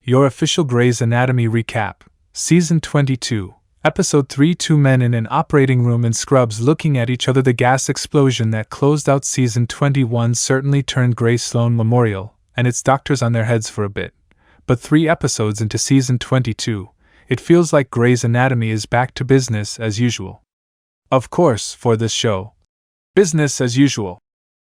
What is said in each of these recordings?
your official Grey's Anatomy recap, Season 22, Episode 3. Two men in an operating room in scrubs looking at each other. The gas explosion that closed out Season 21 certainly turned Grey Sloan Memorial and its doctors on their heads for a bit. But 3 episodes into Season 22, it feels like Grey's Anatomy is back to business as usual. Of course, for this show, business as usual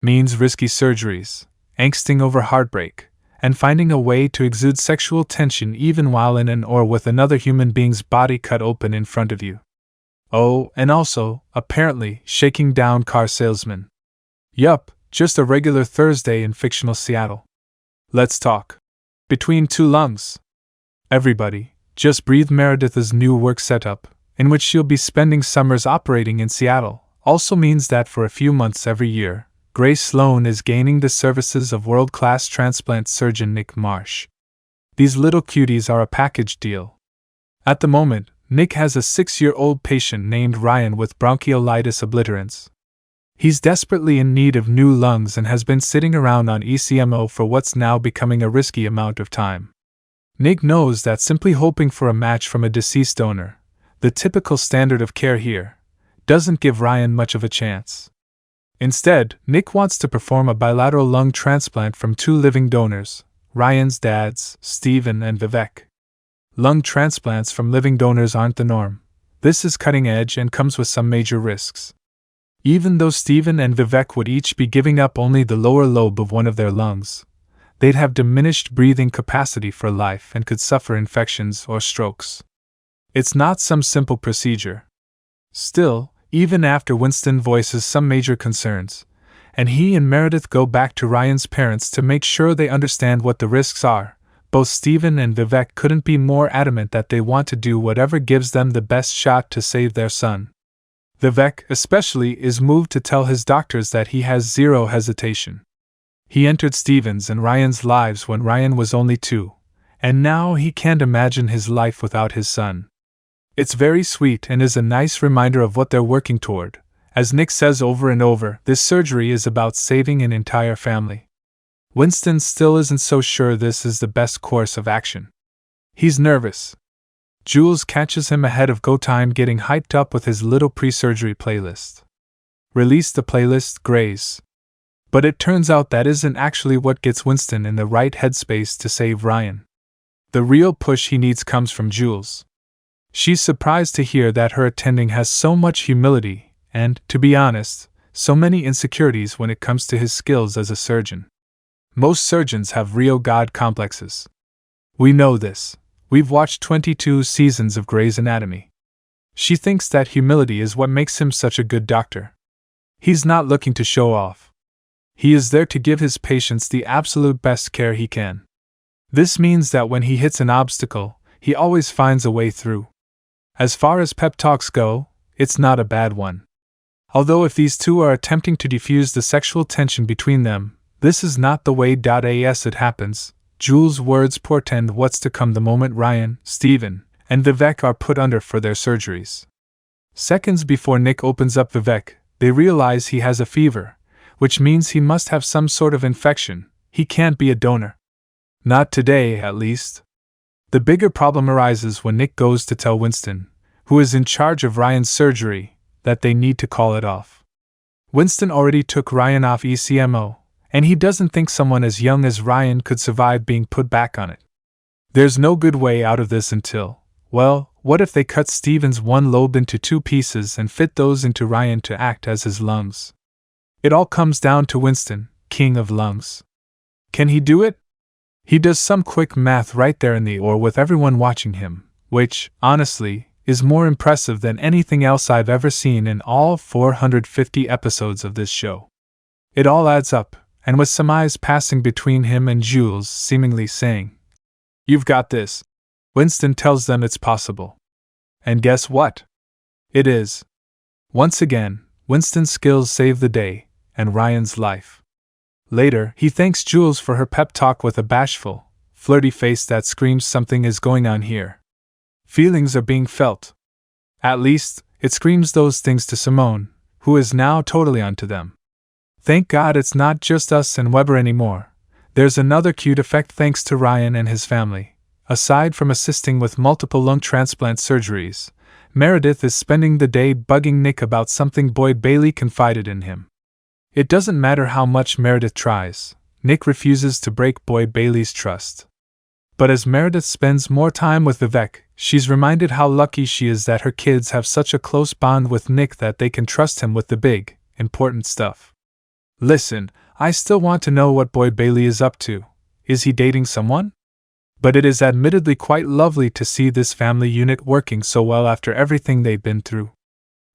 means risky surgeries, angsting over heartbreak, and finding a way to exude sexual tension even while in an or with another human being's body cut open in front of you. Oh, and also, apparently, shaking down car salesmen. Yup, just a regular Thursday in fictional Seattle. Let's talk. Between two lungs. Everybody, just breathe. Meredith's new work setup, in which she'll be spending summers operating in Seattle, also means that for a few months every year, Grey Sloan is gaining the services of world-class transplant surgeon Nick Marsh. These little cuties are a package deal. At the moment, Nick has a 6-year-old patient named Ryan with bronchiolitis obliterans. He's desperately in need of new lungs and has been sitting around on ECMO for what's now becoming a risky amount of time. Nick knows that simply hoping for a match from a deceased donor, the typical standard of care here, doesn't give Ryan much of a chance. Instead, Nick wants to perform a bilateral lung transplant from 2 living donors, Ryan's dads, Stephen and Vivek. Lung transplants from living donors aren't the norm. This is cutting edge and comes with some major risks. Even though Stephen and Vivek would each be giving up only the lower lobe of one of their lungs, they'd have diminished breathing capacity for life and could suffer infections or strokes. It's not some simple procedure. Still, even after Winston voices some major concerns, and he and Meredith go back to Ryan's parents to make sure they understand what the risks are, both Stephen and Vivek couldn't be more adamant that they want to do whatever gives them the best shot to save their son. Vivek, especially, is moved to tell his doctors that he has zero hesitation. He entered Stephen's and Ryan's lives when Ryan was only 2, and now he can't imagine his life without his son. It's very sweet and is a nice reminder of what they're working toward. As Nick says over and over, this surgery is about saving an entire family. Winston still isn't so sure this is the best course of action. He's nervous. Jules catches him ahead of go time getting hyped up with his little pre-surgery playlist. Release the playlist, Grays. But it turns out that isn't actually what gets Winston in the right headspace to save Ryan. The real push he needs comes from Jules. She's surprised to hear that her attending has so much humility and, to be honest, so many insecurities when it comes to his skills as a surgeon. Most surgeons have real god complexes. We know this. We've watched 22 seasons of Grey's Anatomy. She thinks that humility is what makes him such a good doctor. He's not looking to show off. He is there to give his patients the absolute best care he can. This means that when he hits an obstacle, he always finds a way through. As far as pep talks go, it's not a bad one. Although if these two are attempting to defuse the sexual tension between them, this is not the way as it happens. Jules' words portend what's to come the moment Ryan, Stephen, and Vivek are put under for their surgeries. Seconds before Nick opens up Vivek, they realize he has a fever, which means he must have some sort of infection. He can't be a donor. Not today, at least. The bigger problem arises when Nick goes to tell Winston, who is in charge of Ryan's surgery, that they need to call it off. Winston already took Ryan off ECMO, and he doesn't think someone as young as Ryan could survive being put back on it. There's no good way out of this until, well, what if they cut Stephen's one lobe into 2 pieces and fit those into Ryan to act as his lungs? It all comes down to Winston, king of lungs. Can he do it? He does some quick math right there in the OR with everyone watching him, which, honestly, is more impressive than anything else I've ever seen in all 450 episodes of this show. It all adds up, and with some eyes passing between him and Jules seemingly saying, "You've got this," Winston tells them it's possible. And guess what? It is. Once again, Winston's skills save the day, and Ryan's life. Later, he thanks Jules for her pep talk with a bashful, flirty face that screams something is going on here. Feelings are being felt. At least, it screams those things to Simone, who is now totally onto them. Thank God it's not just us and Weber anymore. There's another cute effect thanks to Ryan and his family. Aside from assisting with multiple lung transplant surgeries, Meredith is spending the day bugging Nick about something Boyd Bailey confided in him. It doesn't matter how much Meredith tries, Nick refuses to break Boyd Bailey's trust. But as Meredith spends more time with Vivek, she's reminded how lucky she is that her kids have such a close bond with Nick that they can trust him with the big, important stuff. Listen, I still want to know what Boyd Bailey is up to. Is he dating someone? But it is admittedly quite lovely to see this family unit working so well after everything they've been through.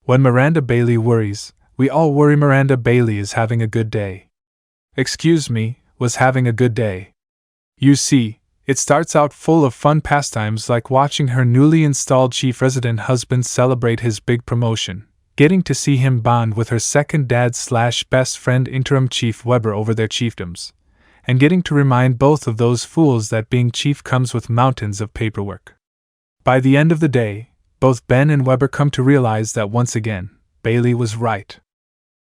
When Miranda Bailey worries, we all worry Miranda Bailey is having a good day. Excuse me, was having a good day. You see, it starts out full of fun pastimes like watching her newly installed chief resident husband celebrate his big promotion, getting to see him bond with her second dad/best friend interim Chief Weber over their chiefdoms, and getting to remind both of those fools that being chief comes with mountains of paperwork. By the end of the day, both Ben and Weber come to realize that once again, Bailey was right.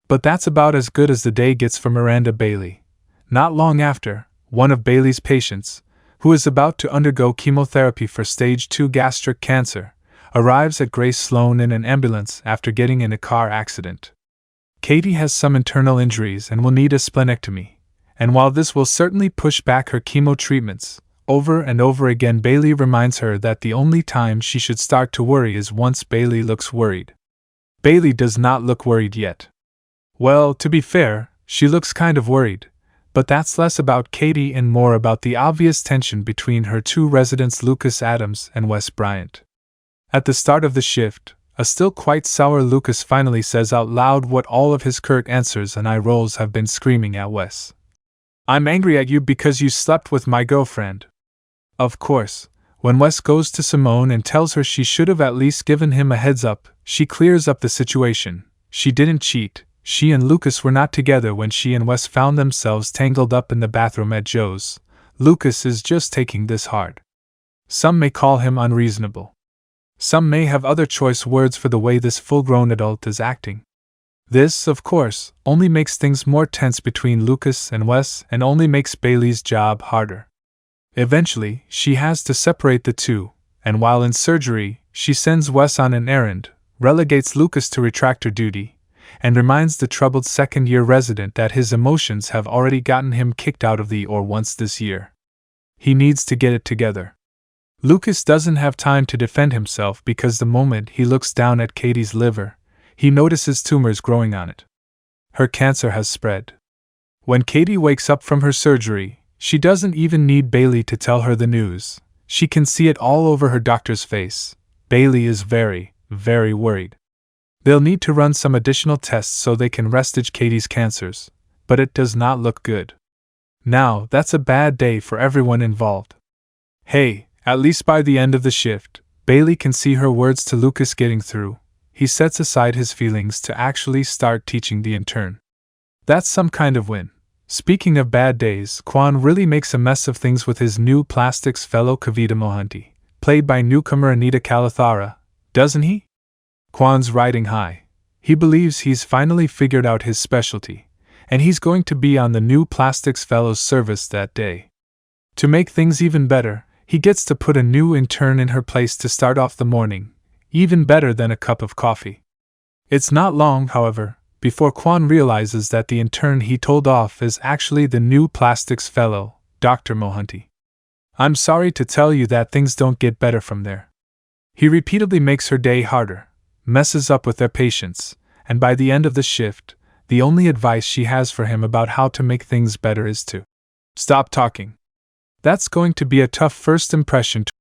But that's about as good as the day gets for Miranda Bailey. Not long after, one of Bailey's patients, who is about to undergo chemotherapy for stage 2 gastric cancer, arrives at Grace Sloan in an ambulance after getting in a car accident. Katie has some internal injuries and will need a splenectomy, and while this will certainly push back her chemo treatments, over and over again Bailey reminds her that the only time she should start to worry is once Bailey looks worried. Bailey does not look worried yet. Well, to be fair, she looks kind of worried, but that's less about Katie and more about the obvious tension between her two residents Lucas Adams and Wes Bryant. At the start of the shift, a still quite sour Lucas finally says out loud what all of his curt answers and eye rolls have been screaming at Wes. I'm angry at you because you slept with my girlfriend. Of course, when Wes goes to Simone and tells her she should have at least given him a heads up, she clears up the situation. She didn't cheat. She and Lucas were not together when she and Wes found themselves tangled up in the bathroom at Joe's. Lucas is just taking this hard. Some may call him unreasonable. Some may have other choice words for the way this full-grown adult is acting. This, of course, only makes things more tense between Lucas and Wes and only makes Bailey's job harder. Eventually, she has to separate the two, and while in surgery, she sends Wes on an errand, relegates Lucas to retractor duty, and reminds the troubled second-year resident that his emotions have already gotten him kicked out of the OR once this year. He needs to get it together. Lucas doesn't have time to defend himself because the moment he looks down at Katie's liver, he notices tumors growing on it. Her cancer has spread. When Katie wakes up from her surgery, she doesn't even need Bailey to tell her the news. She can see it all over her doctor's face. Bailey is very, very worried. They'll need to run some additional tests so they can restage Katie's cancers, but it does not look good. Now, that's a bad day for everyone involved. Hey, at least by the end of the shift, Bailey can see her words to Lucas getting through. He sets aside his feelings to actually start teaching the intern. That's some kind of win. Speaking of bad days, Quan really makes a mess of things with his new plastics fellow Kavita Mohanty, played by newcomer Anita Kalathara, doesn't he? Quan's riding high. He believes he's finally figured out his specialty, and he's going to be on the new Plastics Fellows service that day. To make things even better, he gets to put a new intern in her place to start off the morning, even better than a cup of coffee. It's not long, however, before Quan realizes that the intern he told off is actually the new Plastics Fellow, Dr. Mohanty. I'm sorry to tell you that things don't get better from there. He repeatedly makes her day harder, messes up with their patients, and by the end of the shift, the only advice she has for him about how to make things better is to stop talking. That's going to be a tough first impression to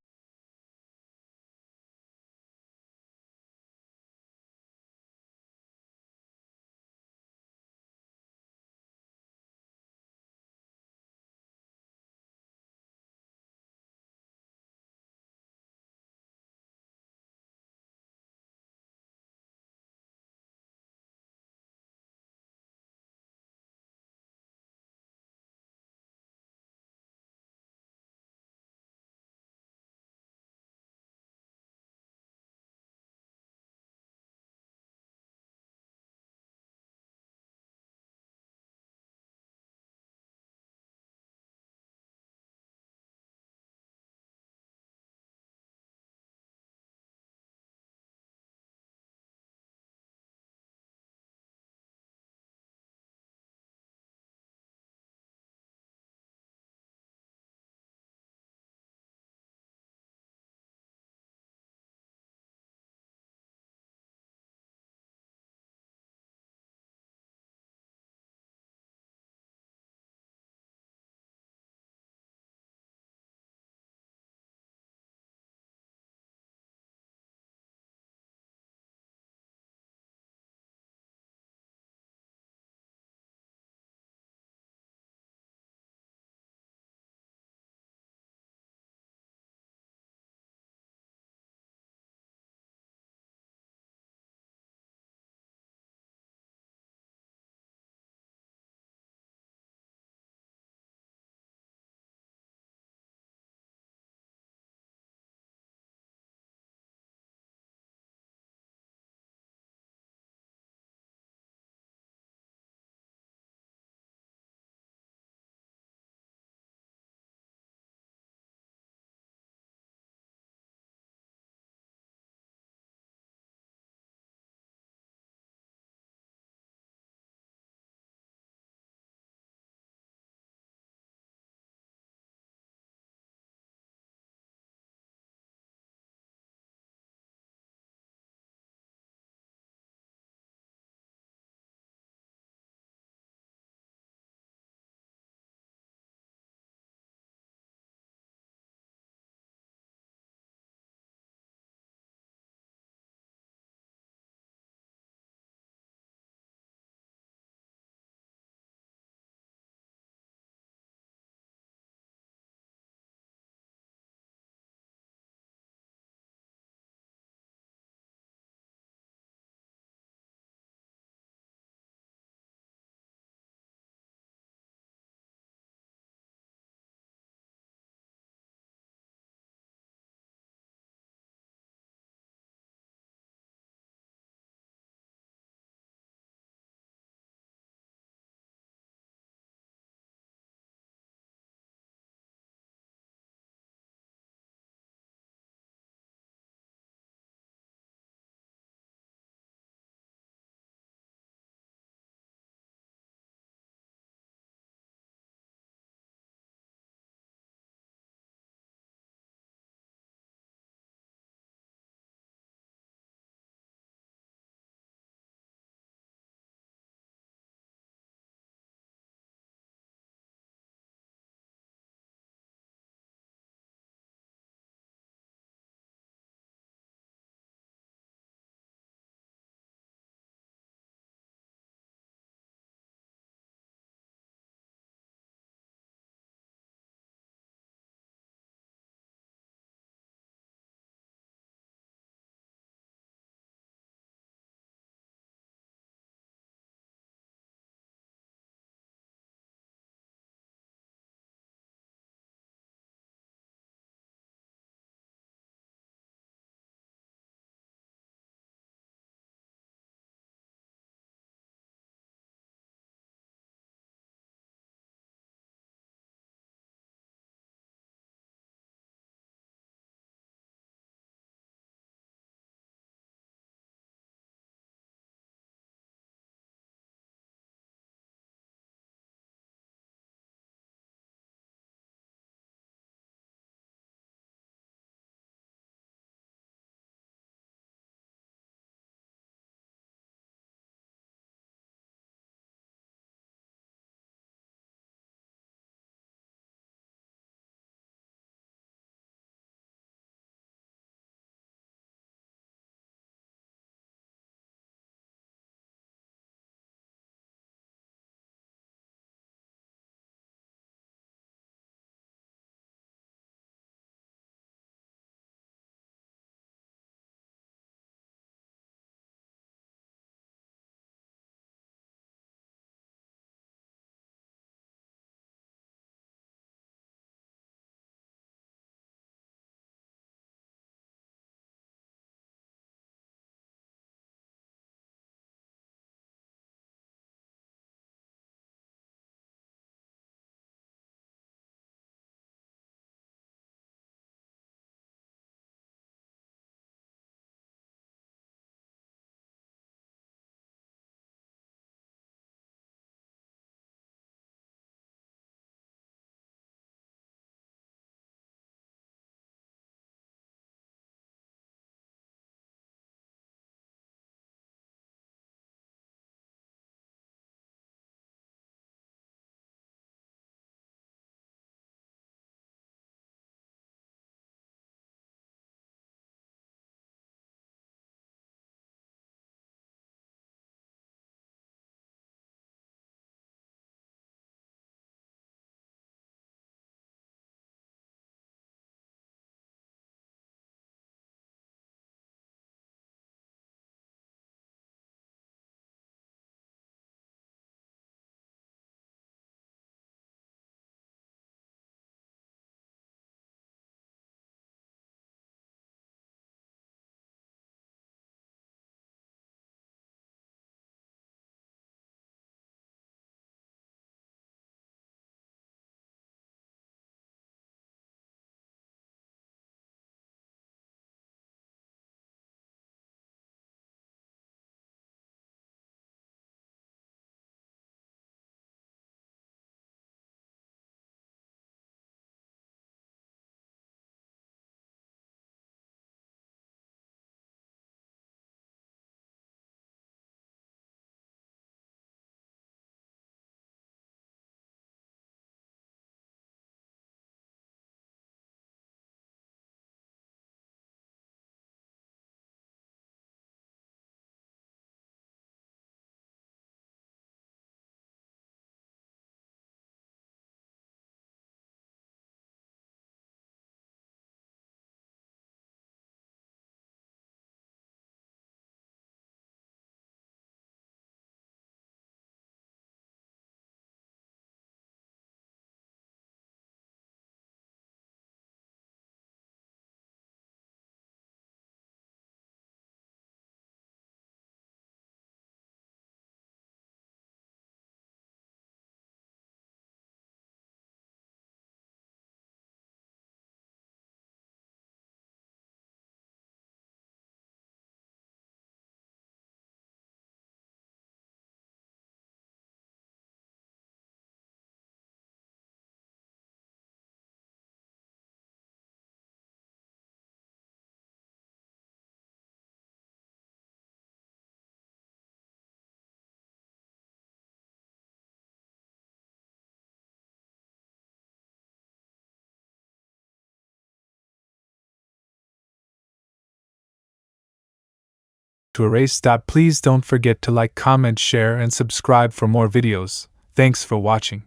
to erase. Please don't forget to like, comment, share, and subscribe for more videos. Thanks for watching.